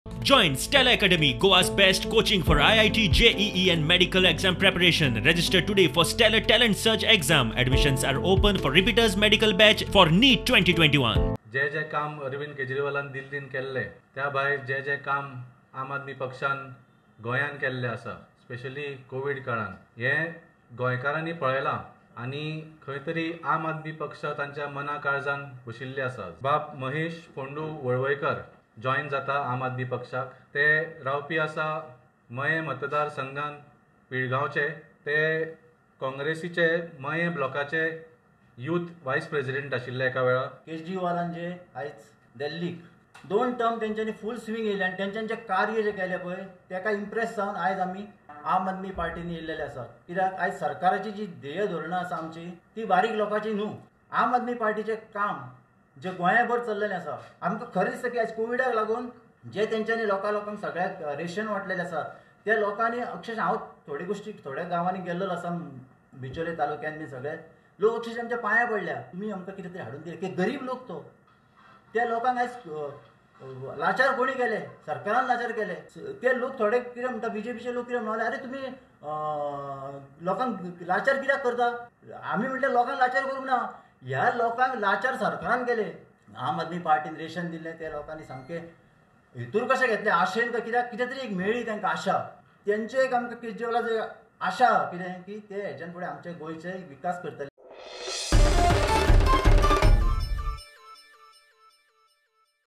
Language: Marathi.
Join Stella Academy, Goa's best coaching for IIT, JEE and medical exam preparation. Register today for Stellar Talent Search exam. Admissions are open for repeaters medical batch for NEET 2021. जे काम अरविंद केजरीवालान दिल्लीन केल्ले त्या भायर जे काम आम आदमी पक्षान गोंयान केल्ले आसा, स्पेशली कोविड काळान हे गोंयकारांनी पळयलां आनी खंय तरी आम आदमी पक्ष तांच्या मना काळजान बशिल्ले आसा. बाब महेश फोंडू वळवयकर जॉइन जाता आम आदमी पक्षाक. ते रावपी आसा मये मतदार संघान पिळगांवचे. ते काँग्रेसीचे मये ब्लॉकाचे यूथ वायस प्रेसिडेंट आशिल्ले एका वेळार. केजरीवालान जे आयज दिल्लीक 2 टर्म तेंच्यांनी फूल स्विंग येयले आनी तेंच्यांनी जे कार्य जे केले पळय तेका इम्प्रेस जावन आयज आमी आम आदमी पार्टीन येयल्लेले आसा. कित्याक आयज सरकाराची जी ध्येय धोरणां आसा आमची ती बारीक लोकांची न्हू. आम आदमी पार्टीचे काम जे गोंयाभर चल्लेलें आसा, आमकां खरें दिसता की आयज कोविडाक लागून जे तेंच्यांनी लोकांक सगळ्याक रेशन वाटलेलें आसा त्या लोकांनी अक्षरशः हांव थोडी गोश्टी थोड्या गांवांनी गेल्लो आसा बिचोले तालुक्यान बी सगळे लोक अक्षरशः आमच्या पांया पडल्या, तुमी आमकां कितें तरी हाडून दिलें की गरीब लोक तो त्या लोकांक आयज लाचार कोणी केले, सरकारान लाचार केले. ते लोक थोडे कितें म्हणटा बीजेपीचे लोक कितें म्हणले, अरे तुमी लोकांक लाचार कित्याक करता. आमी म्हटलें लोकांक लाचार करूंक ना, ह्या लोकांक लाचार सरकारान केले. आम आदमी पार्टीन रेशन दिल्लें त्या लोकांनी सामकें हितूर कशें घेतलें आशेन कित्याक कितें तरी एक मेळ्ळी तांकां आशा. तेंचे एक आमकां केजरीवालाचे आशा कितें की ते हेच्यान फुडें आमचे गोंयचे विकास करतले.